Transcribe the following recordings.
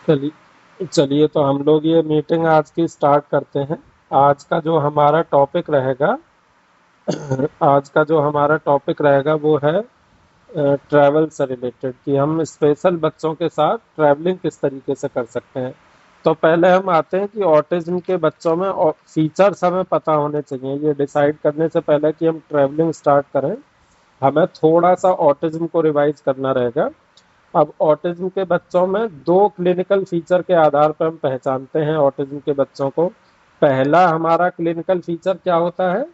चलिए चलिए, तो हम लोग ये मीटिंग आज की स्टार्ट करते हैं। आज का जो हमारा टॉपिक रहेगा आज का जो हमारा टॉपिक रहेगा वो है ट्रैवल से रिलेटेड, कि हम स्पेशल बच्चों के साथ ट्रैवलिंग किस तरीके से कर सकते हैं। तो पहले हम आते हैं कि ऑटिज्म के बच्चों में फीचर्स हमें पता होने चाहिए। ये डिसाइड करने से पहले कि हम ट्रैवलिंग स्टार्ट करें, हमें थोड़ा सा ऑटिज्म को रिवाइज करना रहेगा। अब ऑटिज्म के बच्चों में दो क्लिनिकल फीचर के आधार पर हम पहचानते हैं ऑटिज्म के बच्चों को। पहला हमारा क्लिनिकल फीचर क्या होता है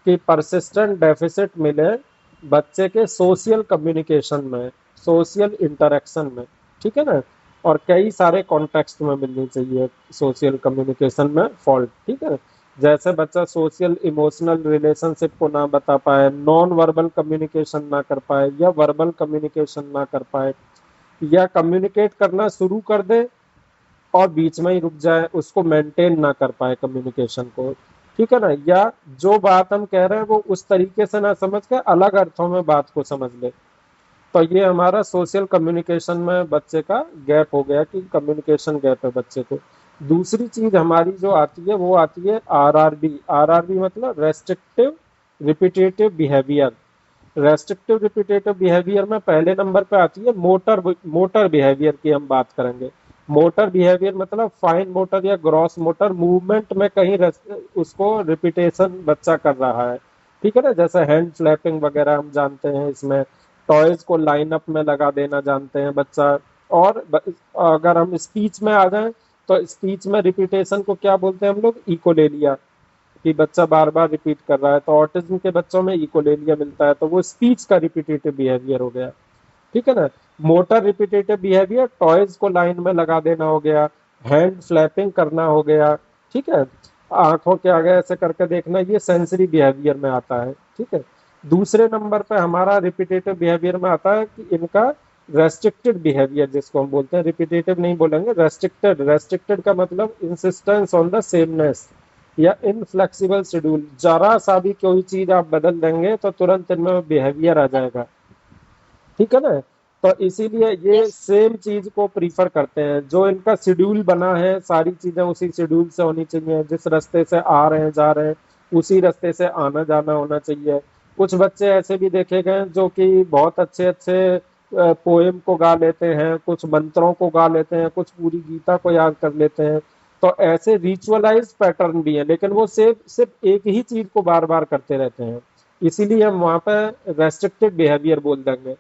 कि परसिस्टेंट डेफिसिट मिले बच्चे के सोशल कम्युनिकेशन में, सोशल इंटरेक्शन में। ठीक है ना। और कई सारे कॉन्टेक्स्ट में मिलनी चाहिए सोशल कम्युनिकेशन में फॉल्ट। ठीक है। जैसे बच्चा सोशल इमोशनल रिलेशनशिप को ना बता पाए, नॉन वर्बल कम्युनिकेशन ना कर पाए या वर्बल कम्युनिकेशन ना कर पाए, या कम्युनिकेट करना शुरू कर दे और बीच में ही रुक जाए, उसको मेंटेन ना कर पाए कम्युनिकेशन को। ठीक है ना। या जो बात हम कह रहे हैं वो उस तरीके से ना समझ के अलग अर्थों में बात को समझ ले। तो ये हमारा सोशल कम्युनिकेशन में बच्चे का गैप हो गया, कि कम्युनिकेशन गैप है बच्चे को। दूसरी चीज हमारी जो आती है वो आती है आरआरबी। आरआरबी मतलब restrictive repetitive behaviour. Restrictive repetitive behaviour में पहले नंबर पे आती है मोटर मोटर बिहेवियर की हम बात करेंगे। मोटर बिहेवियर मतलब फाइन मोटर या ग्रॉस मोटर मूवमेंट में कहीं उसको रिपीटेशन बच्चा कर रहा है। ठीक है ना। जैसे हैंड फ्लैपिंग वगैरह हम जानते हैं इसमें। टॉयज को लाइनअप में लगा देना जानते हैं बच्चा। और अगर हम स्पीच में आ जाएं, तो स्पीच में रिपीटेशन को क्या बोलते हैं हम लोग? इकोलेलिया। कि बच्चा बार बार रिपीट कर रहा है, तो ऑटिज्म के बच्चों में इकोलेलिया मिलता है, तो वो स्पीच का रिपीटेटिव बिहेवियर हो गया। ठीक है ना। मोटर रिपीटेटिव बिहेवियर टॉयज को लाइन में लगा देना हो गया, हैंड फ्लैपिंग करना हो गया। ठीक है। आंखों के आगे ऐसे करके देखना, ये सेंसरी बिहेवियर में आता है। ठीक है। दूसरे नंबर पे हमारा रिपीटेटिव बिहेवियर में आता है कि इनका रेस्ट्रिक्टेड बिहेवियर, जिसको हम बोलते हैं, रिपीटेटिव नहीं बोलेंगे, रेस्ट्रिक्टेड। रेस्ट्रिक्टेड का मतलब इंसिस्टेंस ऑन द सेमनेस या इनफ्लेक्सिबल शेड्यूल। जरा सा भी कोई चीज आप बदल देंगे तो तुरंत इनमें बिहेवियर आ जाएगा। ठीक है ना। तो इसीलिए ये सेम चीज को प्रीफर करते हैं। जो इनका शेड्यूल बना है, सारी चीजें उसी शेड्यूल से होनी चाहिए। जिस रास्ते से आ रहे हैं जा रहे हैं, उसी रास्ते से आना जाना होना चाहिए। कुछ बच्चे ऐसे भी देखे गए जो कि बहुत अच्छे अच्छे पोएम को गा लेते हैं, कुछ मंत्रों को गा लेते हैं, कुछ पूरी गीता को याद कर लेते हैं। तो ऐसे रिचुअलाइज पैटर्न भी है, लेकिन वो सिर्फ सिर्फ एक ही चीज को बार बार करते रहते हैं। इसीलिए हम वहां पर रेस्ट्रिक्टेड बिहेवियर बोल देंगे।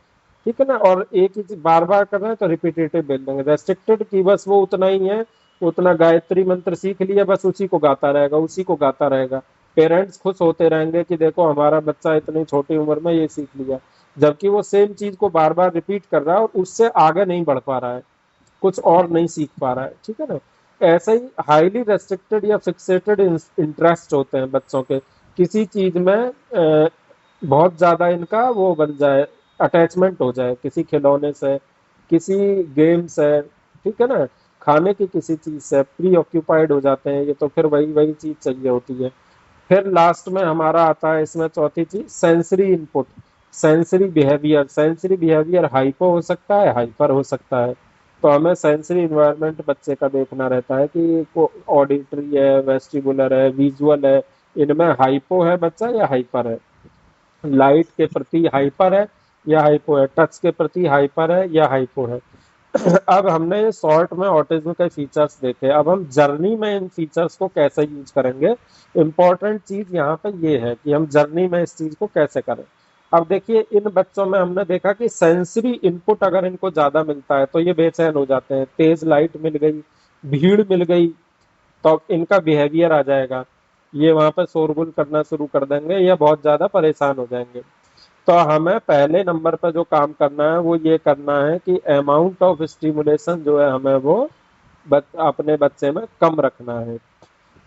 ठीक है ना। और एक ही चीज बार बार कर रहे हैं तो रिपीटेटिव बोल देंगे। रेस्ट्रिक्टेड की बस वो उतना ही है, उतना गायत्री मंत्र सीख लिया, बस उसी को गाता रहेगा, उसी को गाता रहेगा। पेरेंट्स खुश होते रहेंगे कि देखो हमारा बच्चा इतनी छोटी उम्र में ये सीख लिया, जबकि वो सेम चीज को बार बार रिपीट कर रहा है और उससे आगे नहीं बढ़ पा रहा है, कुछ और नहीं सीख पा रहा है। ठीक है ना। ऐसे ही हाईली रेस्ट्रिक्टेड या फिक्सेटेड इंटरेस्ट होते हैं बच्चों के, किसी चीज में बहुत ज्यादा इनका वो बन जाए, अटैचमेंट हो जाए किसी खिलौने से, किसी गेम से। ठीक है ना। खाने की किसी चीज से प्री ऑक्यूपाइड हो जाते हैं ये, तो फिर वही वही चीज चाहिए होती है। फिर लास्ट में हमारा आता है इसमें चौथी चीज, sensory input. Sensory behaviour. Sensory behaviour hypo हो सकता है, हाइपर हो सकता है। तो हमें सेंसरी इन्वायरमेंट बच्चे का देखना रहता है कि ऑडिटरी है, वेस्टिबुलर है, विजुअल है, इनमें हाइपो है बच्चा या हाइपर है। लाइट के प्रति हाइपर है या हाइपो है, टच के प्रति हाइपर है या हाइपो है। अब हमने शॉर्ट में ऑटिज्म के फीचर्स देखे, अब हम जर्नी में इन फीचर्स को कैसे यूज करेंगे। इंपॉर्टेंट चीज यहाँ पे ये है कि हम जर्नी में इस चीज को कैसे करें। अब देखिए इन बच्चों में हमने देखा कि सेंसरी इनपुट अगर इनको ज्यादा मिलता है तो ये बेचैन हो जाते हैं। तेज लाइट मिल गई, भीड़ मिल गई, तो इनका बिहेवियर आ जाएगा, ये वहां पर शोरगुल करना शुरू कर देंगे या बहुत ज्यादा परेशान हो जाएंगे। तो हमें पहले नंबर पर जो काम करना है वो ये करना है कि अमाउंट ऑफ स्टिमुलेशन जो है हमें वो अपने बच्चे में कम रखना है।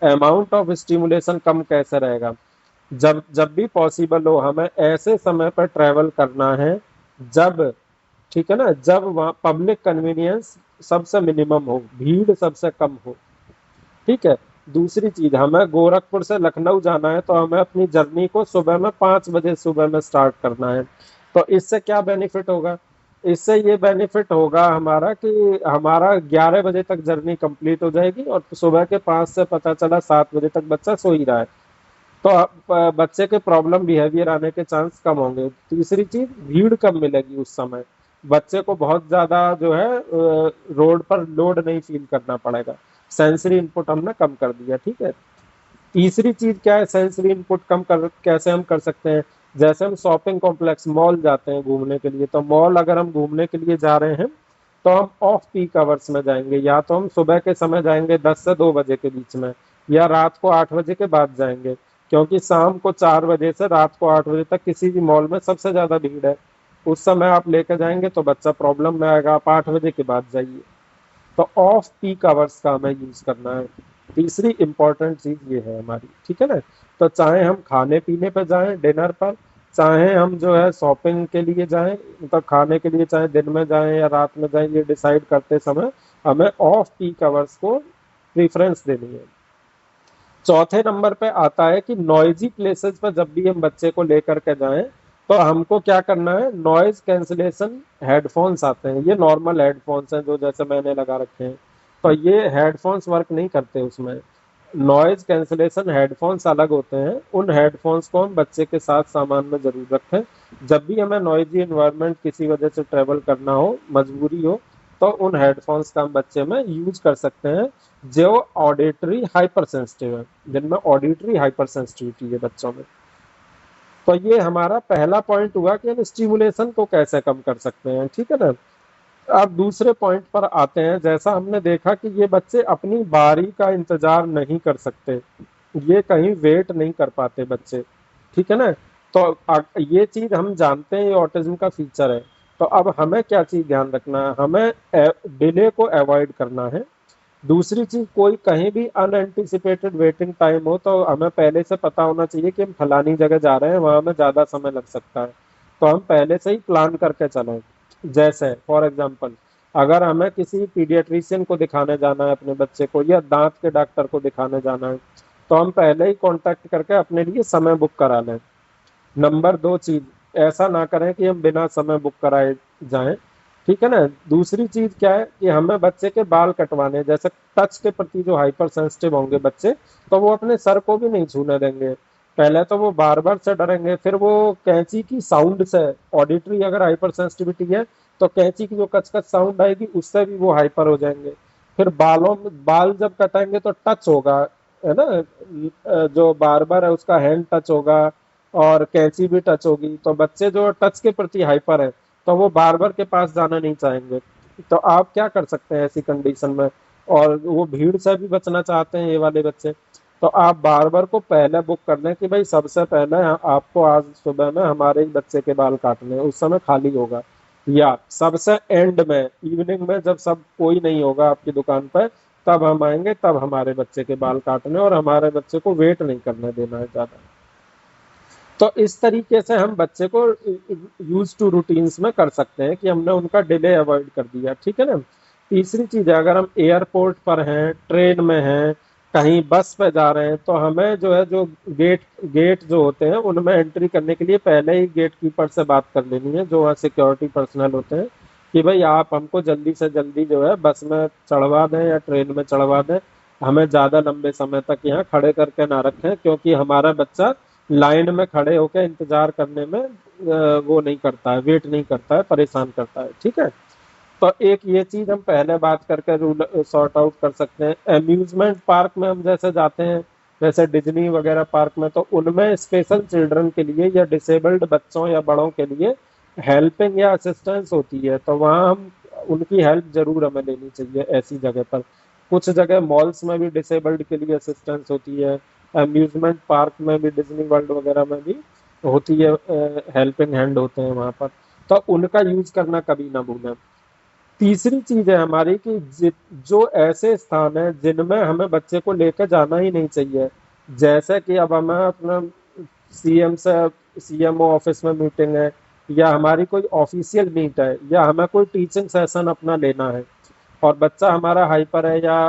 अमाउंट ऑफ स्टिमुलेशन कम कैसे रहेगा? जब जब भी पॉसिबल हो हमें ऐसे समय पर ट्रेवल करना है जब, ठीक है ना, जब वहाँ पब्लिक कन्वीनियंस सबसे मिनिमम हो, भीड़ सबसे कम हो। ठीक है। दूसरी चीज, हमें गोरखपुर से लखनऊ जाना है तो हमें अपनी जर्नी को सुबह में 5 बजे सुबह में स्टार्ट करना है। तो इससे क्या बेनिफिट होगा? इससे ये बेनिफिट होगा हमारा कि हमारा 11 बजे तक जर्नी कंप्लीट हो जाएगी और सुबह के 5 से पता चला 7 बजे तक बच्चा सो ही रहा है, तो बच्चे के प्रॉब्लम बिहेवियर आने के चांस कम होंगे। तीसरी चीज, भीड़ कम मिलेगी उस समय, बच्चे को बहुत ज्यादा जो है रोड पर लोड नहीं फील करना पड़ेगा, सेंसरी इनपुट हमने कम कर दिया। ठीक है। तीसरी चीज क्या है, सेंसरी इनपुट कम कर कैसे हम कर सकते हैं, जैसे हम शॉपिंग कॉम्प्लेक्स मॉल जाते हैं घूमने के लिए, तो मॉल अगर हम घूमने के लिए जा रहे हैं तो हम ऑफ पीक आवर्स में जाएंगे, या तो हम सुबह के समय जाएंगे 10 से 2 बजे के बीच में, या रात को 8 बजे के बाद जाएंगे, क्योंकि शाम को 4 बजे से रात को 8 बजे तक किसी भी मॉल में सबसे ज्यादा भीड़ है। उस समय आप लेकर जाएंगे तो बच्चा प्रॉब्लम में आएगा, आप 8 बजे के बाद जाइए। तो ऑफ पीक आवर्स का हमें यूज करना है। तीसरी इंपॉर्टेंट चीज ये है हमारी, ठीक है ना। तो चाहे हम खाने पीने पर जाएं डिनर पर, चाहे हम जो है शॉपिंग के लिए जाएं, मतलब खाने के लिए चाहे दिन में जाएं या रात में जाएं, ये डिसाइड करते समय हमें ऑफ पीक आवर्स को प्रीफरेंस देनी है। चौथे नंबर पे आता है कि नॉइजी प्लेसेस पर जब भी हम बच्चे को लेकर के जाएं तो हमको क्या करना है, नॉइज कैंसलेशन हेडफोन्स आते हैं, ये नॉर्मल हेडफोन्स हैं जो जैसे मैंने लगा रखे हैं, तो ये हेडफोन्स वर्क नहीं करते, उसमें नॉइज कैंसलेशन हेडफोन्स अलग होते हैं। उन हेडफोन्स को हम बच्चे के साथ सामान में जरूर रखें, जब भी हमें नॉइजी इन्वायरमेंट किसी वजह से ट्रेवल करना हो, मजबूरी हो, तो उन हेडफोन्स का हम बच्चे में यूज कर सकते हैं जो ऑडिटरी हाइपर सेंसिटिव है, जिनमें ऑडिटरी हाइपर सेंसिटिविटी है बच्चों में। तो ये हमारा पहला पॉइंट हुआ कि हम स्टिमुलेशन को कैसे कम कर सकते हैं, ठीक है ना। अब दूसरे पॉइंट पर आते हैं, जैसा हमने देखा कि ये बच्चे अपनी बारी का इंतजार नहीं कर सकते, ये कहीं वेट नहीं कर पाते बच्चे, ठीक है ना। तो ये चीज हम जानते हैं, ये ऑटिज्म का फीचर है। तो अब हमें क्या चीज ध्यान रखना है, हमें डिले को अवॉइड करना है। दूसरी चीज, कोई कहीं भी अनएंटिसिपेटेड वेटिंग टाइम हो तो हमें पहले से पता होना चाहिए कि हम फलानी जगह जा रहे हैं, वहां हमें ज्यादा समय लग सकता है, तो हम पहले से ही प्लान करके चलें। जैसे फॉर एग्जांपल, अगर हमें किसी पीडियाट्रिशियन को दिखाने जाना है अपने बच्चे को, या दांत के डॉक्टर को दिखाने जाना है, तो हम पहले ही कांटेक्ट करके अपने लिए समय बुक करा लें। नंबर 2 चीज, ऐसा ना करें कि हम बिना समय बुक कराए जाएं, ठीक है ना। दूसरी चीज क्या है कि हमें बच्चे के बाल कटवाने, जैसे टच के प्रति जो हाइपर सेंसिटिव होंगे बच्चे, तो वो अपने सर को भी नहीं छूने देंगे, पहले तो वो बार बार से डरेंगे, फिर वो कैंची की साउंड से, ऑडिटरी अगर हाइपर सेंसिटिविटी है तो कैंची की जो कचकच साउंड आएगी उससे भी वो हाइपर हो जाएंगे। फिर बालों में, बाल जब कटाएंगे तो टच होगा, है ना, जो बार्बर है उसका हैंड टच होगा और कैंची भी टच होगी, तो बच्चे जो टच के प्रति हाइपर है तो वो बार्बर के पास जाना नहीं चाहेंगे। तो आप क्या कर सकते हैं ऐसी कंडीशन में, और वो भीड़ से भी बचना चाहते हैं ये वाले बच्चे, तो आप बार्बर को पहले बुक कर लें कि भाई सबसे पहले आपको आज सुबह में हमारे ही बच्चे के बाल काटने हैं, उस समय खाली होगा, या सबसे एंड में इवनिंग में जब सब कोई नहीं होगा आपकी दुकान पर, तब हम आएंगे, तब हमारे बच्चे के बाल काटने, और हमारे बच्चे को वेट नहीं करने देना है ज्यादा। तो इस तरीके से हम बच्चे को यूज टू रूटीन्स में कर सकते हैं कि हमने उनका डिले अवॉइड कर दिया, ठीक है ना। तीसरी चीज है, अगर हम एयरपोर्ट पर हैं, ट्रेन में हैं, कहीं बस पे जा रहे हैं, तो हमें जो है, जो गेट गेट जो होते हैं उनमें एंट्री करने के लिए पहले ही गेट कीपर से बात कर लेनी है, जो वहाँ सिक्योरिटी पर्सनल होते हैं, कि भाई आप हमको जल्दी से जल्दी जो है बस में चढ़वा दें या ट्रेन में चढ़वा दें, हमें ज्यादा लंबे समय तक यहाँ खड़े करके ना रखें, क्योंकि हमारा बच्चा लाइन में खड़े होकर इंतजार करने में वो नहीं करता है, वेट नहीं करता है, परेशान करता है, ठीक है। तो एक ये चीज हम पहले बात करके रूल सॉर्ट आउट कर सकते हैं। अम्यूजमेंट पार्क में हम जैसे जाते हैं, जैसे डिज्नी वगैरह पार्क में, तो उनमें स्पेशल चिल्ड्रन के लिए या डिसेबल्ड बच्चों या बड़ों के लिए हेल्पिंग या असिस्टेंस होती है, तो वहाँ हम उनकी हेल्प जरूर हमें लेनी चाहिए ऐसी जगह पर। कुछ जगह मॉल्स में भी डिसेबल्ड के लिए असिस्टेंस होती है, अम्यूजमेंट पार्क में भी, डिज्नी वर्ल्ड वगैरह में भी होती है, हेल्पिंग हैंड होते हैं वहाँ पर, तो उनका यूज करना कभी ना भूलें। तीसरी चीज है हमारी कि जो ऐसे स्थान है जिनमें हमें बच्चे को लेकर जाना ही नहीं चाहिए, जैसे कि अब हमें अपना सीएम से, सीएमओ ऑफिस में मीटिंग है, या हमारी कोई ऑफिशियल मीट है, या हमें कोई टीचिंग सेशन अपना लेना है, और बच्चा हमारा हाइपर है या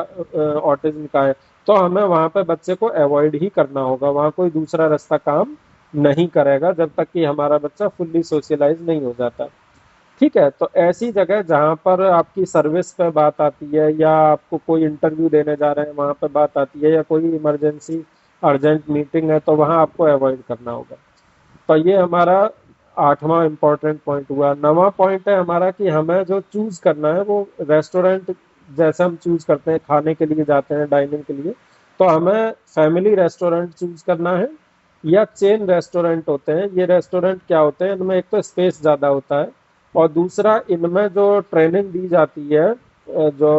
ऑटिज्म का है, तो हमें वहां पे बच्चे को अवॉइड ही करना होगा, वहां कोई दूसरा रास्ता काम नहीं करेगा जब तक कि हमारा बच्चा फुल्ली सोशलाइज नहीं हो जाता। ठीक है। तो ऐसी जगह जहाँ पर आपकी सर्विस पे बात आती है या आपको कोई इंटरव्यू देने जा रहे हैं वहाँ पे बात आती है या कोई इमरजेंसी अर्जेंट मीटिंग है तो वहाँ आपको अवॉइड करना होगा। तो ये हमारा 8वां इम्पोर्टेंट पॉइंट हुआ। 9वां पॉइंट है हमारा कि हमें जो चूज करना है वो रेस्टोरेंट जैसे हम चूज करते हैं खाने के लिए जाते हैं डाइनिंग के लिए, तो हमें फैमिली रेस्टोरेंट चूज करना है या चेन रेस्टोरेंट होते हैं। ये रेस्टोरेंट क्या होते हैं, इनमें एक तो स्पेस ज़्यादा होता है और दूसरा इनमें जो ट्रेनिंग दी जाती है जो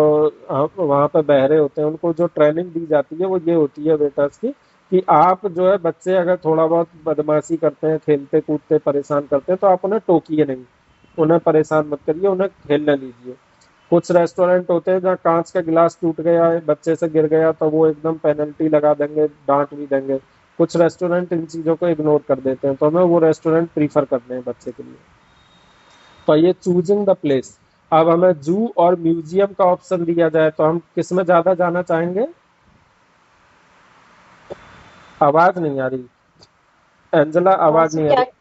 वहाँ पे बहरे होते हैं उनको जो ट्रेनिंग दी जाती है वो ये होती है वेटर्स की कि आप जो है बच्चे अगर थोड़ा बहुत बदमाशी करते हैं, खेलते कूदते परेशान करते हैं तो आप उन्हें टोकिए नहीं, उन्हें परेशान मत करिए, उन्हें खेलने दीजिए। कुछ रेस्टोरेंट होते हैं जहाँ कांच का गिलास टूट गया है, बच्चे से गिर गया तो वो एकदम पेनल्टी लगा देंगे, डांट भी देंगे। कुछ रेस्टोरेंट इन चीज़ों को इग्नोर कर देते हैं, तो हमें वो रेस्टोरेंट प्रीफर करने हैं बच्चे के लिए। तो ये चूजिंग द प्लेस। अब हमें जू और म्यूजियम का ऑप्शन दिया जाए तो हम किस में ज़्यादा जाना चाहेंगे? आवाज़ नहीं आ रही एंजेला, आवाज़ सर नहीं आ क्या? रही।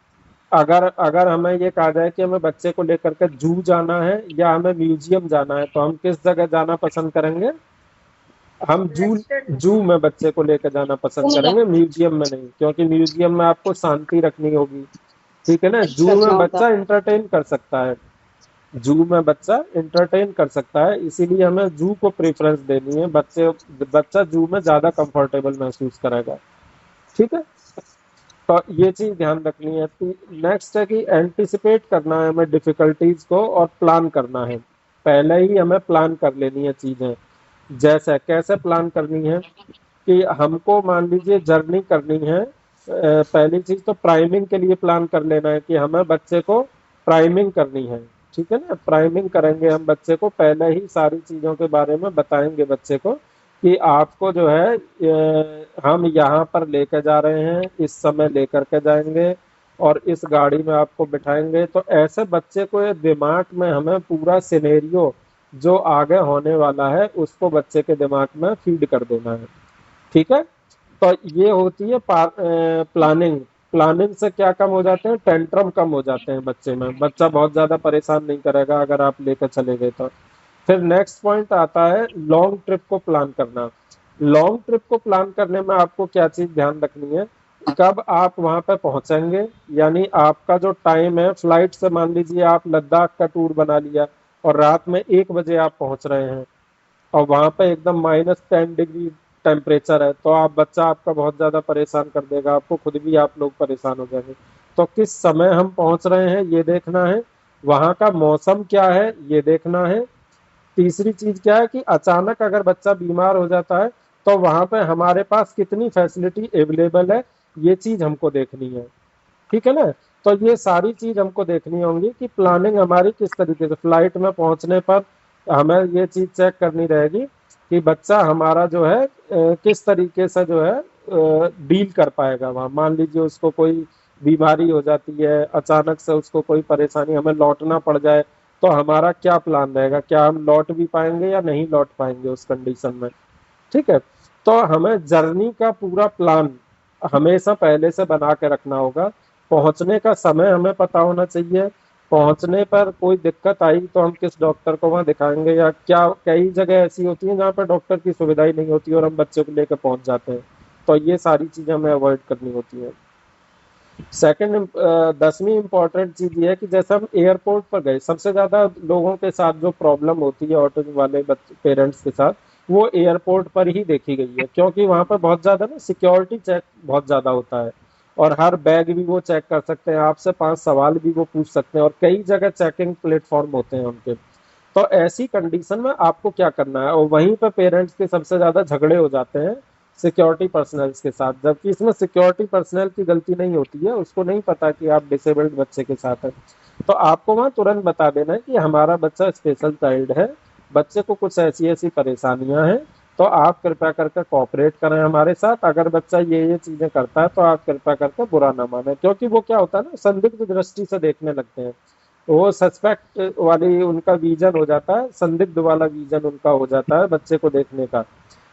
अगर अगर हमें ये कहा जाए कि हमें बच्चे को लेकर के जू जाना है या हमें म्यूजियम जाना है तो हम किस जगह जाना पसंद करेंगे? हम जू में बच्चे को लेकर जाना पसंद करेंगे, म्यूजियम में नहीं, क्योंकि म्यूजियम में आपको शांति रखनी होगी। ठीक है ना, जू रखना में होगा। बच्चा इंटरटेन कर सकता है, जू में बच्चा इंटरटेन कर सकता है, इसीलिए हमें जू को प्रेफरेंस देनी है। बच्चा जू में ज्यादा कंफर्टेबल महसूस करेगा। ठीक है, तो ये चीज ध्यान रखनी है। नेक्स्ट है कि एंटिसिपेट करना है हमें डिफिकल्टीज को और प्लान करना है, पहले ही हमें प्लान कर लेनी है चीजें। जैसे कैसे प्लान करनी है कि हमको मान लीजिए जर्नी करनी है, पहली चीज तो प्राइमिंग के लिए प्लान कर लेना है कि हमें बच्चे को प्राइमिंग करनी है। ठीक है ना, प्राइमिंग करेंगे हम बच्चे को, पहले ही सारी चीजों के बारे में बताएंगे बच्चे को कि आपको जो है हम यहाँ पर लेकर जा रहे हैं, इस समय लेकर के जाएंगे और इस गाड़ी में आपको बिठाएंगे। तो ऐसे बच्चे को ये दिमाग में हमें पूरा सिनेरियो जो आगे होने वाला है उसको बच्चे के दिमाग में फीड कर देना है। ठीक है, तो ये होती है प्लानिंग। प्लानिंग से क्या कम हो जाते हैं, टेंट्रम कम हो जाते हैं बच्चे में, बच्चा बहुत ज्यादा परेशान नहीं करेगा अगर आप लेकर चले गए तो। फिर नेक्स्ट पॉइंट आता है लॉन्ग ट्रिप को प्लान करना। लॉन्ग ट्रिप को प्लान करने में आपको क्या चीज ध्यान रखनी है, कब आप वहां पे पहुंचेंगे, यानी आपका जो टाइम है फ्लाइट से, मान लीजिए आप लद्दाख का टूर बना लिया और रात में 1 बजे आप पहुंच रहे हैं और वहां पे एकदम -10 डिग्री टेम्परेचर है, तो आप बच्चा आपका बहुत ज्यादा परेशान कर देगा, आपको खुद भी आप लोग परेशान हो जाएंगे। तो किस समय हम पहुंच रहे हैं ये देखना है, वहां का मौसम क्या है ये देखना है। तीसरी चीज क्या है कि अचानक अगर बच्चा बीमार हो जाता है तो वहां पे हमारे पास कितनी फैसिलिटी अवेलेबल है, ये चीज हमको देखनी है। ठीक है ना, तो ये सारी चीज हमको देखनी होंगी कि प्लानिंग हमारी किस तरीके से, फ्लाइट में पहुंचने पर हमें ये चीज चेक करनी रहेगी कि बच्चा हमारा जो है किस तरीके से जो है डील कर पाएगा वहाँ। मान लीजिए उसको कोई बीमारी हो जाती है, अचानक से उसको कोई परेशानी, हमें लौटना पड़ जाए तो हमारा क्या प्लान रहेगा, क्या हम लौट भी पाएंगे या नहीं लौट पाएंगे उस कंडीशन में। ठीक है, तो हमें जर्नी का पूरा प्लान हमेशा पहले से बना के रखना होगा। पहुंचने का समय हमें पता होना चाहिए, पहुंचने पर कोई दिक्कत आई तो हम किस डॉक्टर को वहां दिखाएंगे, या क्या कई जगह ऐसी होती है जहाँ पर डॉक्टर की सुविधा ही नहीं होती और हम बच्चे को लेकर पहुंच जाते हैं, तो ये सारी चीजें हमें अवॉइड करनी होती है। सेकंड 10वीं इंपॉर्टेंट चीज ये है कि जैसे हम एयरपोर्ट पर गए, सबसे ज्यादा लोगों के साथ जो प्रॉब्लम होती है ऑटिज्म वाले पेरेंट्स के साथ, वो एयरपोर्ट पर ही देखी गई है, क्योंकि वहां पर बहुत ज्यादा ना सिक्योरिटी चेक बहुत ज्यादा होता है और हर बैग भी वो चेक कर सकते हैं, आपसे 5 सवाल भी वो पूछ सकते हैं और कई जगह चेकिंग प्लेटफॉर्म होते हैं उनके। तो ऐसी कंडीशन में आपको क्या करना है, और वहीं पर पेरेंट्स के सबसे ज्यादा झगड़े हो जाते हैं सिक्योरिटी पर्सनल के साथ, जबकि इसमें सिक्योरिटी पर्सनल की गलती नहीं होती है, उसको नहीं पता कि आप डिसेबल्ड बच्चे के साथ हैं। तो आपको वहां तुरंत बता देना है कि हमारा बच्चा स्पेशल चाइल्ड है, बच्चे को कुछ ऐसी ऐसी परेशानियां हैं, तो आप कृपया करके कोऑपरेट करें हमारे साथ, अगर बच्चा ये चीजें करता है तो आप कृपया करके बुरा ना माने। क्योंकि वो क्या होता है ना, संदिग्ध दृष्टि से देखने लगते हैं, वो सस्पेक्ट वाली उनका विजन हो जाता है, संदिग्ध वाला विजन उनका हो जाता है बच्चे को देखने का।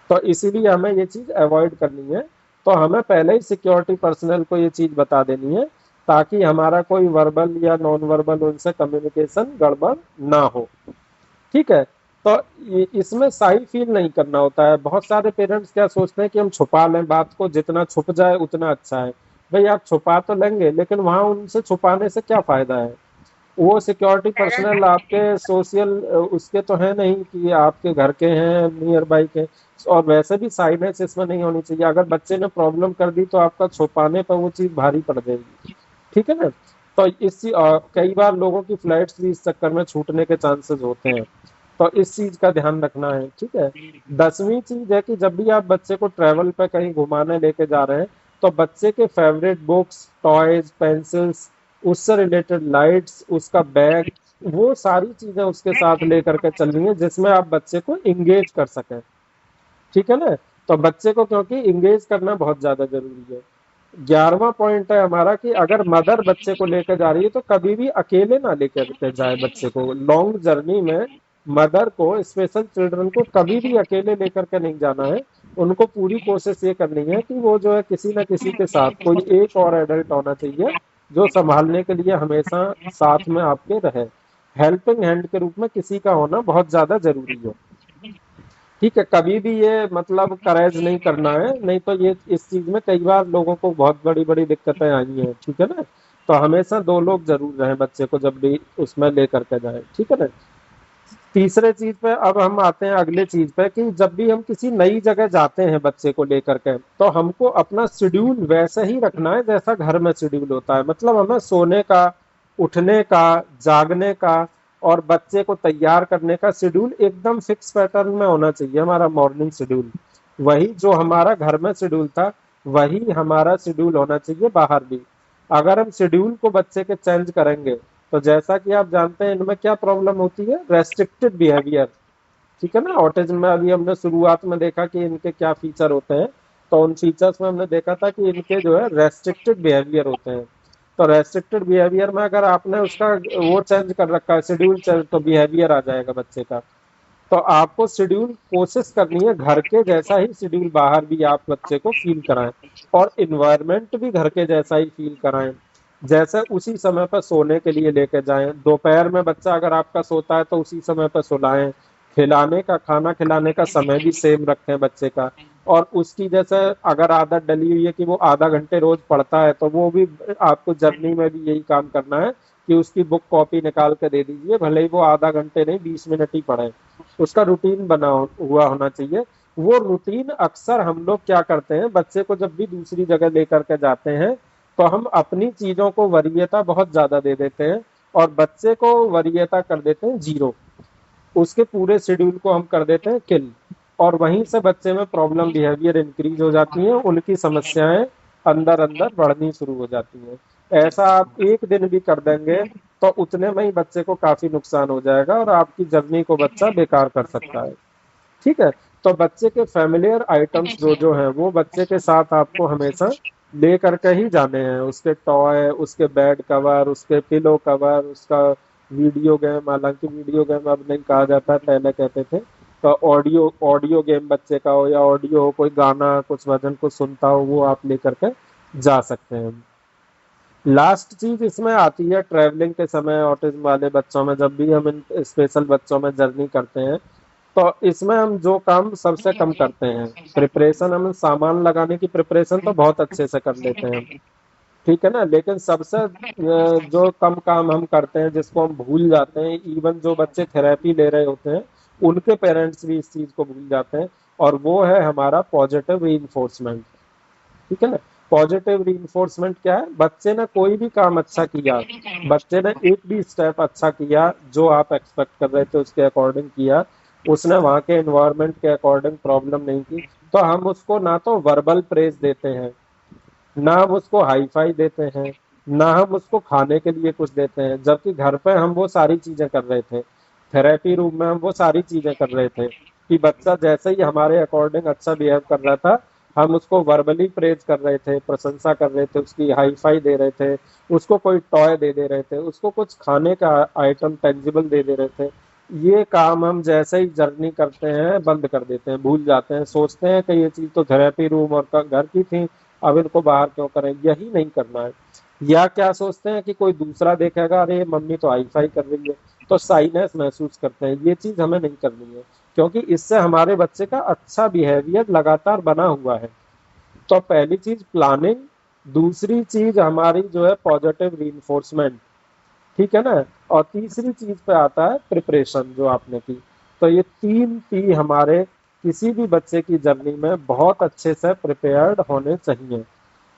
तो इसीलिए हमें ये चीज अवॉइड करनी है। तो हमें पहले ही सिक्योरिटी पर्सनल को ये चीज बता देनी है ताकि हमारा कोई वर्बल या नॉन वर्बल उनसे कम्युनिकेशन गड़बड़ ना हो। ठीक है, तो इसमें शाई फील नहीं करना होता है। बहुत सारे पेरेंट्स क्या सोचते हैं कि हम छुपा लें बात को, जितना छुप जाए उतना अच्छा है। भाई आप छुपा तो लेंगे, लेकिन वहां उनसे छुपाने से क्या फायदा है? वो सिक्योरिटी पर्सनल आपके सोशल उसके तो है नहीं कि आपके घर के हैं, नियर बाई के। और वैसे भी साइनेस इसमें नहीं होनी चाहिए। अगर बच्चे ने प्रॉब्लम कर दी तो आपका छुपाने पर वो चीज भारी पड़ जाएगी। ठीक है ना? तो कई बार लोगों की फ्लाइट्स भी इस चक्कर में छूटने के चांसेस होते हैं। तो इस चीज का ध्यान रखना है। ठीक है। 10वीं चीज है कि जब भी आप बच्चे को ट्रेवल पे कहीं घुमाने लेके जा रहे हैं, तो बच्चे के फेवरेट बुक्स, टॉयज, पेंसिल्स, उससे रिलेटेड लाइट्स, उसका बैग, वो सारी चीजें उसके साथ लेकर के चलनी है जिसमें आप बच्चे को इंगेज कर सकें। ठीक है ना? तो बच्चे को क्योंकि इंगेज करना बहुत ज्यादा जरूरी है। 11वां पॉइंट है हमारा कि अगर मदर बच्चे को लेकर जा रही है तो कभी भी अकेले ना लेकर के जाए बच्चे को। लॉन्ग जर्नी में मदर को, स्पेशल चिल्ड्रन को कभी भी अकेले लेकर के नहीं जाना है। उनको पूरी कोशिश ये करनी है कि वो जो है किसी ना किसी के साथ कोई एक और एडल्ट होना चाहिए जो संभालने के लिए हमेशा साथ में आपके रहे। हेल्पिंग हैंड के रूप में किसी का होना बहुत ज्यादा जरूरी है। ठीक है, कभी भी ये मतलब करेज नहीं करना है, नहीं तो ये इस चीज में कई बार लोगों को बहुत बड़ी बड़ी दिक्कतें आई हैं। ठीक है ना? तो हमेशा दो लोग जरूर रहें बच्चे को जब भी उसमें लेकर के जाए। ठीक है ना? तीसरे चीज पे अब हम आते हैं अगले चीज पे कि जब भी हम किसी नई जगह जाते हैं बच्चे को लेकर के, तो हमको अपना शेड्यूल वैसे ही रखना है जैसा घर में शेड्यूल होता है। मतलब हमें सोने का, उठने का, जागने का और बच्चे को तैयार करने का शेड्यूल एकदम फिक्स पैटर्न में होना चाहिए। हमारा मॉर्निंग शेड्यूल वही जो हमारा घर में शेड्यूल था, वही हमारा शेड्यूल होना चाहिए बाहर भी। अगर हम शेड्यूल को बच्चे के चेंज करेंगे, तो जैसा कि आप जानते हैं इनमें क्या प्रॉब्लम होती है, रेस्ट्रिक्टेड बिहेवियर। ठीक है ना? ऑटिज्म में अभी हमने शुरुआत में देखा कि इनके क्या फीचर होते हैं। तो उन फीचर्स में हमने देखा था कि इनके जो है रेस्ट्रिक्टेड बिहेवियर होते हैं। तो रेस्ट्रिक्टेड बिहेवियर में अगर आपने उसका वो चेंज कर रखा है, शेड्यूल चेंज, तो बिहेवियर आ जाएगा बच्चे का। तो आपको शेड्यूल कोशिश करनी है घर के जैसा ही शेड्यूल बाहर भी आप बच्चे को फील कराएं, और इन्वायरमेंट भी घर के जैसा ही फील कराएं। जैसे उसी समय पर सोने के लिए लेके जाएं। दोपहर में बच्चा अगर आपका सोता है तो उसी समय पर सुलाएं। खिलाने का, खाना खिलाने का समय भी सेम रखें बच्चे का। और उसकी जैसे अगर आदत डली हुई है कि वो आधा घंटे रोज पढ़ता है, तो वो भी आपको जर्नी में भी यही काम करना है कि उसकी बुक कॉपी निकाल के दे दीजिए, भले ही वो आधा घंटे नहीं 20 मिनट ही पढ़े। उसका रूटीन बना हुआ होना चाहिए। वो रूटीन अक्सर हम लोग क्या करते हैं, बच्चे को जब भी दूसरी जगह लेकर के जाते हैं तो हम अपनी चीजों को वरीयता बहुत ज्यादा दे देते हैं और बच्चे को वरीयता कर देते हैं जीरो। उसके पूरे शेड्यूल को हम कर देते हैं किल, और वहीं से बच्चे में प्रॉब्लम बिहेवियर इंक्रीज हो जाती है, उनकी समस्याएं अंदर अंदर बढ़नी शुरू हो जाती हैं। ऐसा आप एक दिन भी कर देंगे तो उतने में ही बच्चे को काफी नुकसान हो जाएगा और आपकी जर्नी को बच्चा बेकार कर सकता है। ठीक है? तो बच्चे के फेमिलियर आइटम्स जो जो हैं वो बच्चे के साथ आपको हमेशा ले करके ही जाने हैं। उसके टॉय, उसके बेड कवर, उसके पिलो कवर, उसका वीडियो गेम, हालांकि वीडियो गेम अब नहीं कहा जाता, पहले कहते थे। तो ऑडियो ऑडियो गेम बच्चे का हो या ऑडियो हो, कोई गाना कुछ भजन कुछ सुनता हो, वो आप लेकर के जा सकते हैं। लास्ट चीज इसमें आती है ट्रैवलिंग के समय ऑटिज्म वाले बच्चों में, जब भी हम इन स्पेशल बच्चों में जर्नी करते हैं तो इसमें हम जो काम सबसे कम करते हैं, प्रिपरेशन। हम सामान लगाने की प्रिपरेशन तो बहुत अच्छे से कर लेते हैं, ठीक है ना? लेकिन सबसे जो कम काम हम करते हैं, जिसको हम भूल जाते हैं, इवन जो बच्चे थेरेपी ले रहे होते हैं उनके पेरेंट्स भी इस चीज को भूल जाते हैं, और वो है हमारा पॉजिटिव रीइंफोर्समेंट। ठीक है ना? पॉजिटिव रीइंफोर्समेंट क्या है? बच्चे ने कोई भी काम अच्छा किया, बच्चे ने एक भी स्टेप अच्छा किया जो आप एक्सपेक्ट कर रहे थे उसके अकॉर्डिंग किया, उसने वहां के एनवायरनमेंट के अकॉर्डिंग प्रॉब्लम नहीं की, तो हम उसको ना तो वर्बल प्रेज देते हैं, ना हम उसको हाई फाई देते हैं, ना हम उसको खाने के लिए कुछ देते हैं। जबकि घर पे हम वो सारी चीजें कर रहे थे, थेरेपी रूम में हम वो सारी चीजें कर रहे थे कि बच्चा जैसे ही हमारे अकॉर्डिंग अच्छा बिहेव कर रहा था, हम उसको वर्बली प्रेज कर रहे थे, प्रशंसा कर रहे थे, उसकी हाई फाई दे रहे थे, उसको कोई टॉय दे रहे थे, उसको कुछ खाने का आइटम टेंजिबल दे रहे थे। ये काम हम जैसे ही जर्नी करते हैं बंद कर देते हैं, भूल जाते हैं, सोचते हैं कि ये चीज तो थेरेपी रूम और घर की थी, अब इनको बाहर क्यों करें। यही नहीं करना है। या क्या सोचते हैं कि कोई दूसरा देखेगा, अरे मम्मी तो हाईफाई कर रही है, तो साइनेस महसूस करते हैं। ये चीज हमें नहीं करनी है, क्योंकि इससे हमारे बच्चे का अच्छा बिहेवियर लगातार बना हुआ है। तो पहली चीज प्लानिंग, दूसरी चीज हमारी जो है पॉजिटिव रीइंफोर्समेंट, ठीक है ना, और तीसरी चीज पे आता है प्रिपरेशन जो आपने की। तो ये 3 P हमारे किसी भी बच्चे की जर्नी में बहुत अच्छे से प्रिपेयर्ड होने चाहिए।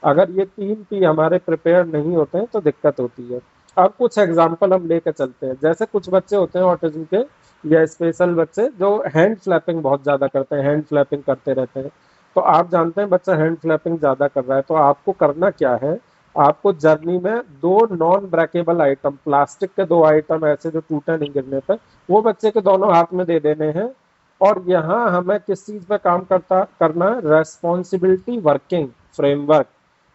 अगर ये 3 P हमारे प्रिपेयर नहीं होते हैं तो दिक्कत होती है। अब कुछ एग्जाम्पल हम लेकर चलते हैं। जैसे कुछ बच्चे होते हैं ऑटिज्म के या स्पेशल बच्चे जो हैंड फ्लैपिंग बहुत ज्यादा करते हैं, हैंड फ्लैपिंग करते रहते हैं। तो आप जानते हैं बच्चा हैंड फ्लैपिंग ज्यादा कर रहा है, तो आपको करना क्या है, आपको जर्नी में 2 नॉन ब्रेकेबल आइटम, प्लास्टिक के 2 आइटम ऐसे जो टूटे नहीं गिरने पर, वो बच्चे के दोनों हाथ में दे देने हैं। और यहाँ हमें किस चीज पे काम करना है, responsibility working framework.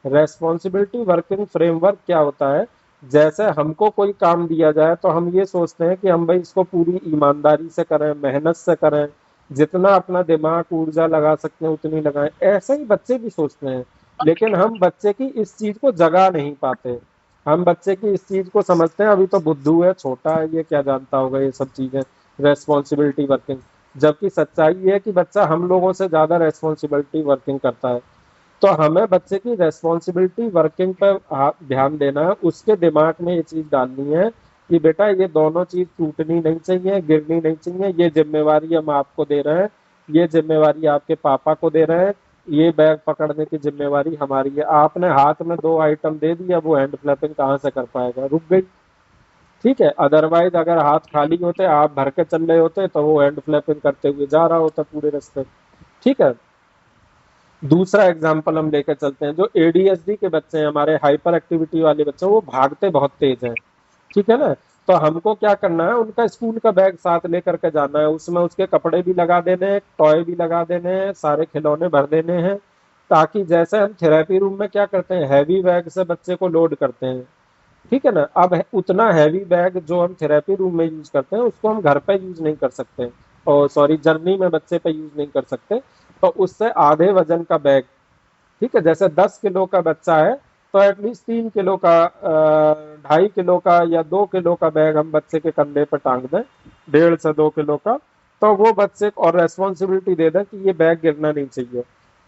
Responsibility working framework क्या होता है, जैसे हमको कोई काम दिया जाए तो हम ये सोचते हैं कि हम भाई इसको पूरी ईमानदारी से करें, मेहनत से करें, जितना अपना दिमाग ऊर्जा लगा सकते हैं उतनी लगाएं। ऐसे ही बच्चे भी सोचते हैं, लेकिन हम बच्चे की इस चीज को जगा नहीं पाते। हम बच्चे की इस चीज को समझते हैं अभी तो बुद्धू है, छोटा है, ये क्या जानता होगा ये सब चीजें, रेस्पॉन्सिबिलिटी वर्किंग। जबकि सच्चाई ये है कि बच्चा हम लोगों से ज्यादा रेस्पॉन्सिबिलिटी वर्किंग करता है। तो हमें बच्चे की रेस्पॉन्सिबिलिटी वर्किंग पर ध्यान देना है, उसके दिमाग में ये चीज डालनी है कि बेटा ये दोनों चीज टूटनी नहीं चाहिए, गिरनी नहीं चाहिए, ये जिम्मेवारी हम आपको दे रहे हैं, ये जिम्मेवारी आपके पापा को दे रहे हैं, ये बैग पकड़ने की जिम्मेवारी हमारी है। आपने हाथ में 2 आइटम दे दिया, वो हैंड फ्लैपिंग कहाँ से कर पाएगा, रुक गई। ठीक है, अदरवाइज अगर हाथ खाली होते, आप भर के चल रहे होते, तो वो हैंड फ्लैपिंग करते हुए जा रहा होता पूरे रास्ते। ठीक है। दूसरा एग्जाम्पल हम लेकर चलते हैं, जो एडीएचडी के बच्चे हैं, हमारे हाइपर एक्टिविटी वाले बच्चे, वो भागते बहुत तेज हैं, ठीक है ना। तो हमको क्या करना है, उनका स्कूल का बैग साथ लेकर के जाना है, उसमें उसके कपड़े भी लगा देने हैं, टॉय भी लगा देने हैं, सारे खिलौने भर देने हैं, ताकि जैसे हम थेरेपी रूम में क्या करते हैं, हैवी बैग से बच्चे को लोड करते हैं, ठीक है ना। अब उतना हैवी बैग जो हम थेरेपी रूम में यूज करते हैं उसको हम घर पे यूज नहीं कर सकते, और सॉरी जर्नी में बच्चे पे यूज नहीं कर सकते। तो उससे आधे वजन का बैग, ठीक है, जैसे 10 किलो का बच्चा है तो एटलीस्ट 3 किलो का, 2.5 किलो का या 2 किलो का बैग हम बच्चे के कंधे पर टांग दें, 1.5 से 2 किलो का। तो वो बच्चे को और रेस्पॉन्सिबिलिटी दे दें कि ये बैग गिरना नहीं चाहिए।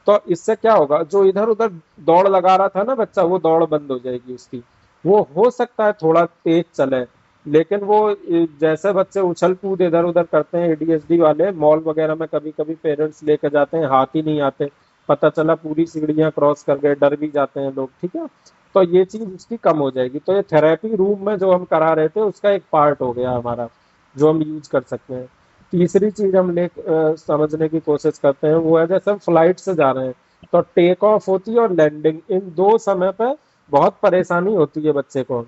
तो इससे क्या होगा, जो इधर उधर दौड़ लगा रहा था ना बच्चा, वो दौड़ बंद हो जाएगी उसकी। वो हो सकता है थोड़ा तेज चले, लेकिन वो जैसे बच्चे उछल कूद इधर उधर करते हैं, एडीएचडी वाले मॉल वगैरह में कभी कभी पेरेंट्स लेकर जाते हैं, हाथ ही नहीं आते, पता चला पूरी सीढ़ियां क्रॉस कर गए, डर भी जाते हैं लोग, ठीक है। तो ये चीज उसकी कम हो जाएगी। तो ये थेरेपी रूम में जो हम करा रहे थे उसका एक पार्ट हो गया हमारा, जो हम यूज कर सकते हैं। तीसरी चीज हम समझने की कोशिश करते हैं, वो है जैसे हम फ्लाइट से जा रहे हैं, तो टेक ऑफ होती है और लैंडिंग, इन दो समय पे बहुत परेशानी होती है बच्चे को,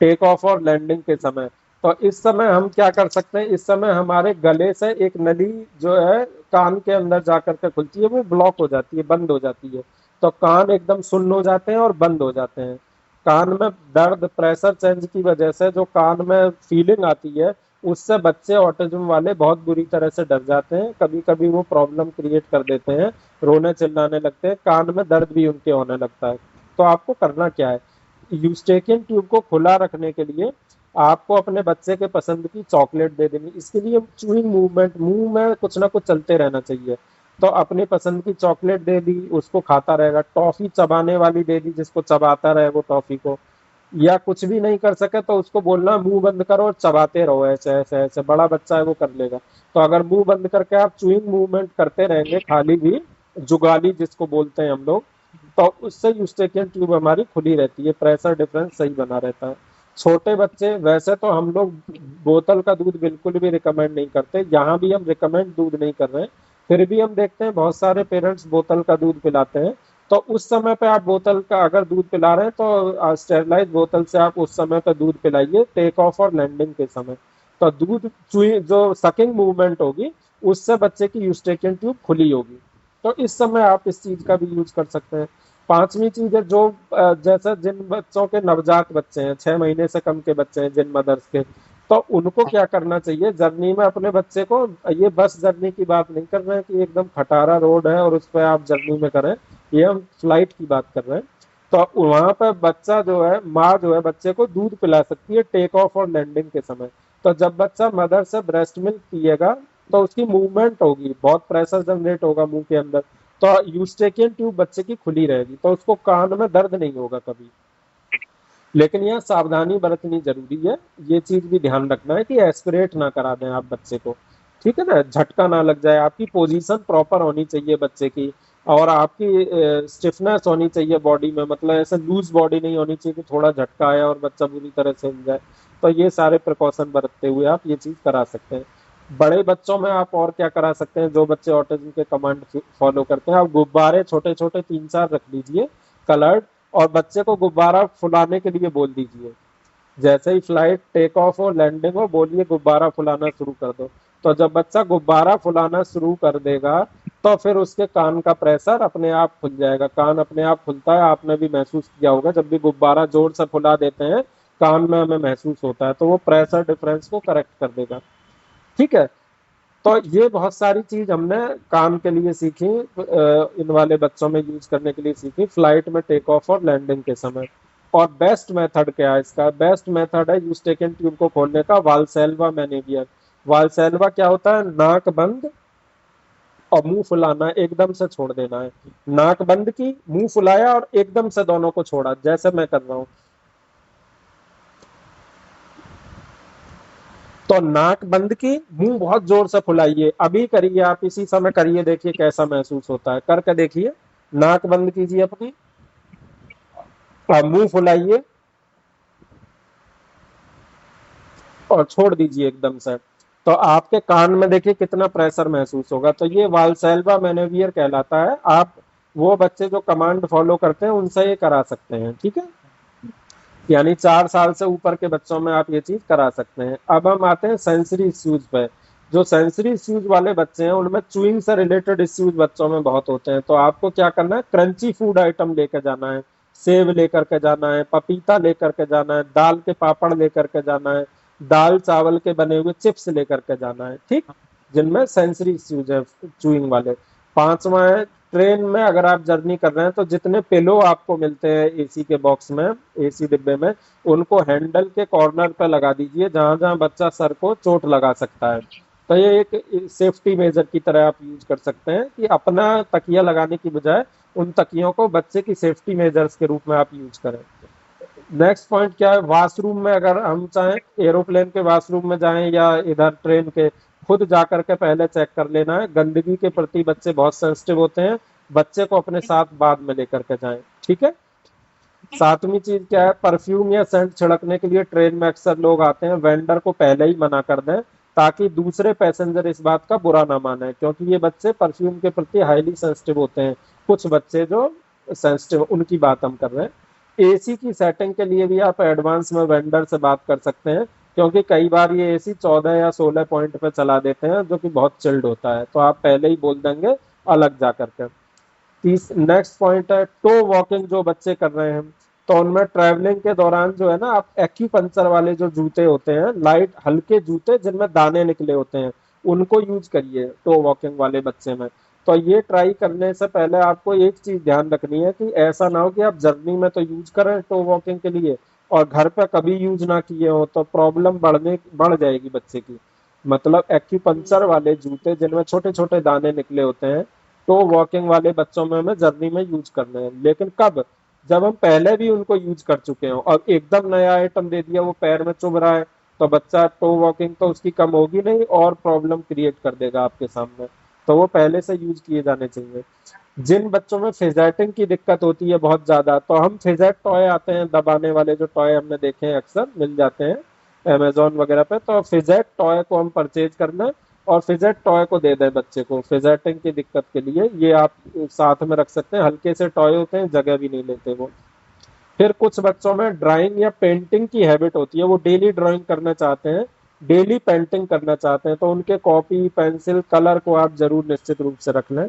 टेक ऑफ और लैंडिंग के समय। तो इस समय हम क्या कर सकते हैं, इस समय हमारे गले से एक नली जो है कान के अंदर जाकर के खुलती है, वो ब्लॉक हो जाती है, बंद हो जाती है। तो कान एकदम सुन्न हो जाते हैं और बंद हो जाते हैं। कान में दर्द, प्रेशर चेंज की वजह से जो कान में फीलिंग आती है, उससे बच्चे ऑटिज्म वाले बहुत बुरी तरह से डर जाते हैं, कभी कभी वो प्रॉब्लम क्रिएट कर देते हैं, रोने चिल्लाने लगते हैं, कान में दर्द भी उनके होने लगता है। तो आपको करना क्या है, यूस्टेकिन ट्यूब को खुला रखने के लिए आपको अपने बच्चे के पसंद की चॉकलेट दे देनी। इसके लिए चूइंग मूवमेंट, मुंह में कुछ ना कुछ चलते रहना चाहिए। तो अपनी पसंद की चॉकलेट दे दी, उसको खाता रहेगा। टॉफी चबाने वाली दे दी, जिसको चबाता रहे वो टॉफी को। या कुछ भी नहीं कर सके तो उसको बोलना मुंह बंद करो और चबाते रहो, ऐसे ऐसे ऐसे, बड़ा बच्चा है वो कर लेगा। तो अगर मुंह बंद करके आप चूइंग मूवमेंट करते रहेंगे खाली भी, जुगाली जिसको बोलते हैं हम लोग, तो उससे यूस्टेकियन ट्यूब हमारी खुली रहती है, प्रेशर डिफरेंस सही बना रहता है। छोटे बच्चे, वैसे तो हम लोग बोतल का दूध बिल्कुल भी रिकमेंड नहीं करते, यहाँ भी हम रिकमेंड दूध नहीं कर रहे हैं, फिर भी हम देखते हैं बहुत सारे पेरेंट्स बोतल का दूध पिलाते हैं। तो उस समय पे आप बोतल का अगर दूध पिला रहे हैं तो स्टेरलाइज बोतल से आप उस समय पे दूध पिलाइए, टेक ऑफ और लैंडिंग के समय। तो दूध चुई जो सकिंग मूवमेंट होगी, उससे बच्चे की यूस्टेकियन ट्यूब खुली होगी। तो इस समय आप इस चीज का भी यूज कर सकते हैं। पांचवी चीज है जो जैसे जिन बच्चों के नवजात बच्चे हैं, 6 महीने से कम के बच्चे हैं, जिन मदर्स के, तो उनको क्या करना चाहिए जर्नी में अपने बच्चे को, ये बस जर्नी की बात नहीं कर रहे हैं कि एकदम खटारा रोड है और उस पर आप जर्नी में करें, ये हम फ्लाइट की बात कर रहे हैं। तो वहां पर बच्चा जो है, माँ जो है बच्चे को दूध पिला सकती है टेक ऑफ और लैंडिंग के समय। तो जब बच्चा मदर से ब्रेस्ट मिल्क पिएगा तो उसकी मूवमेंट होगी, बहुत प्रेशर जनरेट होगा मुंह के अंदर, तो यूस्टेकियन ट्यूब बच्चे की खुली रहेगी, तो उसको कान में दर्द नहीं होगा कभी। लेकिन यह सावधानी बरतनी जरूरी है, ये चीज भी ध्यान रखना है कि एस्पिरेट ना करा दें आप बच्चे को, ठीक है ना, झटका ना लग जाए, आपकी पोजीशन प्रॉपर होनी चाहिए बच्चे की, और आपकी स्टिफनेस होनी चाहिए बॉडी में, मतलब ऐसे लूज बॉडी नहीं होनी चाहिए कि थोड़ा झटका आया और बच्चा बुरी तरह से हिल जाए। तो ये सारे प्रिकॉशन बरतते हुए आप ये चीज करा सकते हैं। बड़े बच्चों में आप और क्या करा सकते हैं, जो बच्चे ऑटिज्म के कमांड फॉलो करते हैं, आप गुब्बारे छोटे छोटे 3-4 रख लीजिए कलर्ड, और बच्चे को गुब्बारा फुलाने के लिए बोल दीजिए। जैसे ही फ्लाइट टेक ऑफ हो, लैंडिंग हो, बोलिए गुब्बारा फुलाना शुरू कर दो। तो जब बच्चा गुब्बारा फुलाना शुरू कर देगा तो फिर उसके कान का प्रेशर अपने आप खुल जाएगा, कान अपने आप खुलता है, आपने भी महसूस किया होगा, जब भी गुब्बारा जोर से फुला देते हैं कान में हमें महसूस होता है, तो वो प्रेशर डिफरेंस को करेक्ट कर देगा, ठीक है। तो ये बहुत सारी चीज हमने काम के लिए सीखी, इन वाले बच्चों में यूज करने के लिए सीखी फ्लाइट में टेक ऑफ और लैंडिंग के समय। और बेस्ट मेथड क्या है इसका, बेस्ट मेथड है यूस्टेकियन ट्यूब को खोलने का, वाल्सेल्वा मैनेवियर। वाल्सेल्वा क्या होता है, नाक बंद और मुंह फुलाना, एकदम से छोड़ देना है, नाक बंद की, मुंह फुलाया और एकदम से दोनों को छोड़ा, जैसे मैं कर रहा हूं। तो नाक बंद की, मुंह बहुत जोर से फुलाइए, अभी करिए आप, इसी समय करिए, देखिए कैसा महसूस होता है, करके देखिए। नाक बंद कीजिए अपनी और मुंह फुलाइए और छोड़ दीजिए एकदम से, तो आपके कान में देखिए कितना प्रेशर महसूस होगा। तो ये वाल्सेल्वा मैनेवियर कहलाता है। आप वो बच्चे जो कमांड फॉलो करते हैं उनसे ये करा सकते हैं, ठीक है, यानी 4 साल से ऊपर के बच्चों में आप ये चीज करा सकते हैं। अब हम आते हैं सेंसरी इश्यूज पे। जो सेंसरी इश्यूज वाले बच्चे हैं उनमें चूइंग से रिलेटेड इश्यूज बच्चों में बहुत होते हैं, तो आपको क्या करना है, क्रंची फूड आइटम लेकर जाना है, सेब लेकर के जाना है, पपीता लेकर के जाना है, दाल के पापड़ लेकर के जाना है, दाल चावल के बने हुए चिप्स लेकर के जाना है, ठीक, जिनमें सेंसरी इश्यूज है चूइंग वाले। पांचवा है, ट्रेन में अगर आप जर्नी कर रहे हैं तो जितने पिलो आपको मिलते हैं एसी के बॉक्स में, एसी डिब्बे में, उनको हैंडल के कॉर्नर पर लगा दीजिए जहां जहां बच्चा सर को चोट लगा सकता है। तो ये एक सेफ्टी मेजर की तरह आप यूज कर सकते हैं कि अपना तकिया लगाने की बजाय उन तकियों को बच्चे की सेफ्टी मेजर्स के रूप में आप यूज करें। नेक्स्ट पॉइंट क्या है, वॉशरूम में अगर हम चाहें एरोप्लेन के वॉशरूम में जाएं या इधर ट्रेन के, खुद जाकर के पहले चेक कर लेना है, गंदगी के प्रति बच्चे बहुत सेंसिटिव होते हैं, बच्चे को अपने साथ बाद में लेकर के जाएं, ठीक है। सातवीं चीज क्या है, परफ्यूम या सेंट छिड़कने के लिए ट्रेन में अक्सर लोग आते हैं, वेंडर को पहले ही मना कर दें ताकि दूसरे पैसेंजर इस बात का बुरा ना माने, क्योंकि ये बच्चे परफ्यूम के प्रति हाईली सेंसिटिव होते हैं, कुछ बच्चे जो सेंसिटिव, उनकी बात हम कर रहे हैं। एसी की सेटिंग के लिए भी आप एडवांस में वेंडर से बात कर सकते हैं, क्योंकि कई बार ये एसी 14 या 16 पॉइंट पे चला देते हैं जो कि बहुत चिल्ड होता है, तो आप पहले ही बोल देंगे अलग जा करके। नेक्स्ट पॉइंट है टो वॉकिंग, जो बच्चे कर रहे हैं तो उनमें ट्रैवलिंग के दौरान जो है ना, आप एक्यूपंक्चर वाले जो जूते होते हैं, लाइट हल्के जूते जिनमें दाने निकले होते हैं, उनको यूज करिए टो वॉकिंग वाले बच्चे में। तो ये ट्राई करने से पहले आपको एक चीज ध्यान रखनी है कि ऐसा ना हो कि आप जर्नी में तो यूज करें टो वॉकिंग के लिए और घर पे कभी यूज ना किए हो, तो प्रॉब्लम बढ़ जाएगी बच्चे की। मतलब एक्यूपंक्चर वाले जूते जिनमें छोटे छोटे दाने निकले होते हैं, तो वॉकिंग वाले बच्चों में हमें जर्नी में यूज करने हैं, लेकिन कब, जब हम पहले भी उनको यूज कर चुके हो और एकदम नया आइटम दे दिया वो पैर में चुभ रहा है, तो बच्चा टो वॉकिंग तो उसकी कम होगी नहीं और प्रॉब्लम क्रिएट कर देगा आपके सामने, तो वो पहले से यूज किए जाने चाहिए। जिन बच्चों में फिजेटिंग की दिक्कत होती है बहुत ज्यादा, तो हम फिजेट टॉय आते हैं दबाने वाले, जो टॉय हमने देखे हैं अक्सर मिल जाते हैं अमेजोन वगैरह पे, तो फिजेट टॉय को हम परचेज कर लें और फिजेट टॉय को दे दें बच्चे को फिजेटिंग की दिक्कत के लिए, ये आप साथ में रख सकते हैं, हल्के से टॉय होते हैं, जगह भी नहीं लेते वो। फिर कुछ बच्चों में ड्राइंग या पेंटिंग की हैबिट होती है, वो डेली ड्राइंग करना चाहते हैं, डेली पेंटिंग करना चाहते हैं, तो उनके कॉपी पेंसिल कलर को आप जरूर निश्चित रूप से रख लें।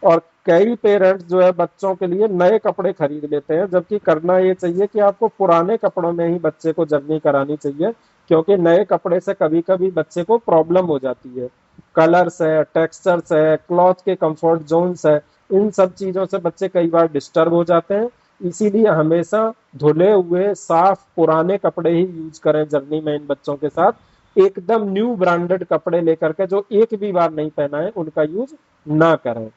और कई पेरेंट्स जो है बच्चों के लिए नए कपड़े खरीद लेते हैं, जबकि करना ये चाहिए कि आपको पुराने कपड़ों में ही बच्चे को जर्नी करानी चाहिए, क्योंकि नए कपड़े से कभी कभी बच्चे को प्रॉब्लम हो जाती है, कलर्स है, टेक्सचर्स है, क्लॉथ के कंफर्ट जोन्स है, इन सब चीजों से बच्चे कई बार डिस्टर्ब हो जाते हैं, इसीलिए हमेशा धुले हुए साफ पुराने कपड़े ही यूज करें जर्नी में इन बच्चों के साथ। एकदम न्यू ब्रांडेड कपड़े लेकर के जो एक भी बार नहीं पहना है उनका यूज ना करें,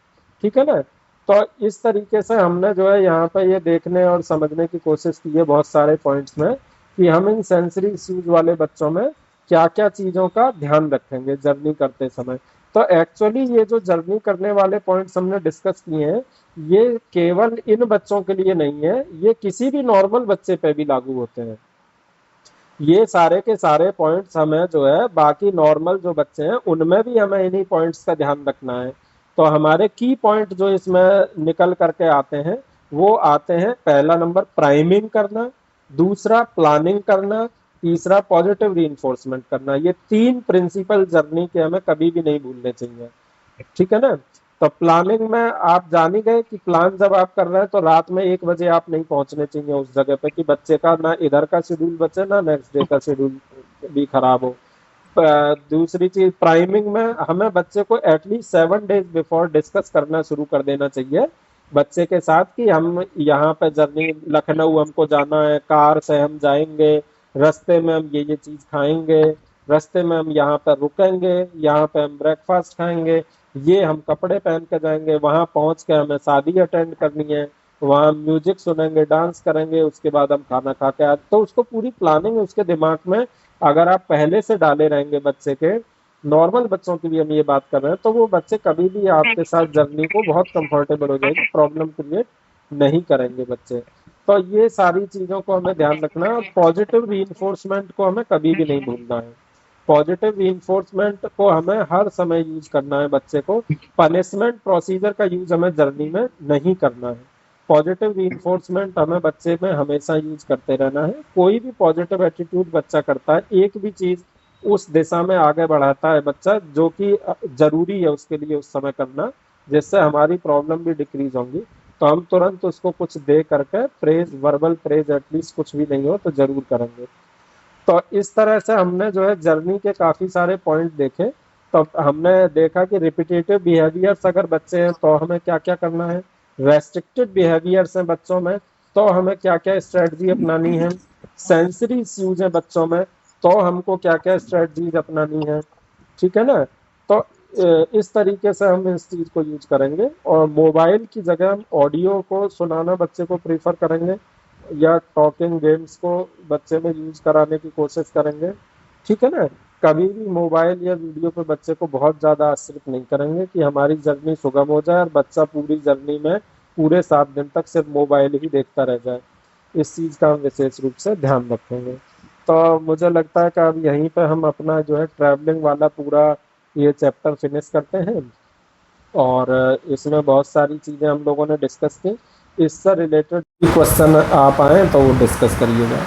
ठीक है ना। तो इस तरीके से हमने जो है यहाँ पे ये देखने और समझने की कोशिश की है बहुत सारे पॉइंट्स में कि हम इन सेंसरी इश्यूज वाले बच्चों में क्या क्या चीजों का ध्यान रखेंगे जर्नी करते समय। तो एक्चुअली ये जो जर्नी करने वाले पॉइंट्स हमने डिस्कस किए हैं ये केवल इन बच्चों के लिए नहीं है, ये किसी भी नॉर्मल बच्चे पे भी लागू होते हैं। ये सारे के सारे पॉइंट्स हमें जो है बाकी नॉर्मल जो बच्चे हैं उनमें भी हमें इन्हीं पॉइंट्स का ध्यान रखना है। तो हमारे की पॉइंट जो इसमें निकल करके आते हैं वो आते हैं, पहला नंबर प्राइमिंग करना, दूसरा प्लानिंग करना, तीसरा पॉजिटिव रीइंफोर्समेंट करना। ये तीन प्रिंसिपल जर्नी के हमें कभी भी नहीं भूलने चाहिए, ठीक है ना। तो प्लानिंग में आप जान ही गए कि प्लान जब आप कर रहे हैं तो रात में 1 बजे आप नहीं पहुंचने चाहिए उस जगह पे कि बच्चे का ना इधर का शेड्यूल बचे ना नेक्स्ट डे का शेड्यूल भी खराब हो। दूसरी चीज प्राइमिंग में हमें बच्चे को एटलीस्ट 7 डेज बिफोर डिस्कस करना शुरू कर देना चाहिए बच्चे के साथ कि हम यहाँ पे जर्नी लखनऊ हमको जाना है, कार से हम जाएंगे, रास्ते में हम ये चीज खाएंगे, रास्ते में हम यहाँ पर रुकेंगे, यहाँ पे हम ब्रेकफास्ट खाएंगे, ये हम कपड़े पहन के जाएंगे, वहां पहुंच के हमें शादी अटेंड करनी है, वहां म्यूजिक सुनेंगे, डांस करेंगे, उसके बाद हम खाना खा के आए। तो उसको पूरी प्लानिंग उसके दिमाग में अगर आप पहले से डाले रहेंगे बच्चे के, नॉर्मल बच्चों की भी हम ये बात कर रहे हैं, तो वो बच्चे कभी भी आपके साथ जर्नी को बहुत कंफर्टेबल हो जाएगी, प्रॉब्लम क्रिएट नहीं करेंगे बच्चे। तो ये सारी चीजों को हमें ध्यान रखना है। पॉजिटिव रीइंफोर्समेंट को हमें कभी भी नहीं भूलना है। पॉजिटिव रीइंफोर्समेंट को हमें हर समय यूज करना है बच्चे को, पनिशमेंट प्रोसीजर का यूज हमें जर्नी में नहीं करना है। पॉजिटिव रीइंफोर्समेंट हमें बच्चे में हमेशा यूज करते रहना है। कोई भी पॉजिटिव एटीट्यूड बच्चा करता है, एक भी चीज उस दिशा में आगे बढ़ाता है बच्चा जो कि जरूरी है उसके लिए उस समय करना, जिससे हमारी प्रॉब्लम भी डिक्रीज होंगी, तो हम तुरंत उसको कुछ दे करके प्रेज, वर्बल प्रेज एटलीस्ट कुछ भी नहीं हो तो जरूर करेंगे। तो इस तरह से हमने जो है जर्नी के काफी सारे पॉइंट देखे। तो हमने देखा कि रिपीटेटिव बिहेवियर्स अगर बच्चे हैं तो हमें क्या क्या करना है, रेस्ट्रिक्टेड बिहेवियर्स हैं बच्चों में तो हमें क्या क्या स्ट्रेटजी अपनानी है, सेंसरी इश्यूज है बच्चों में तो हमको क्या क्या स्ट्रेटजीज अपनानी है, ठीक है ना। तो इस तरीके से हम इस चीज को यूज करेंगे और मोबाइल की जगह हम ऑडियो को सुनाना बच्चे को प्रीफर करेंगे या टॉकिंग गेम्स को बच्चे में यूज कराने की कोशिश करेंगे, ठीक है ना। कभी भी मोबाइल या वीडियो पे बच्चे को बहुत ज्यादा आश्रित नहीं करेंगे कि हमारी जर्नी सुगम हो जाए और बच्चा पूरी जर्नी में पूरे 7 दिन तक सिर्फ मोबाइल ही देखता रह जाए। इस चीज का हम विशेष रूप से ध्यान रखेंगे। तो मुझे लगता है कि अब यहीं पे हम अपना जो है ट्रैवलिंग वाला पूरा ये चैप्टर फिनिश करते हैं और इसमें बहुत सारी चीजें हम लोगों ने डिस्कस की। इससे रिलेटेड क्वेश्चन आप आए तो वो डिस्कस करिएगा।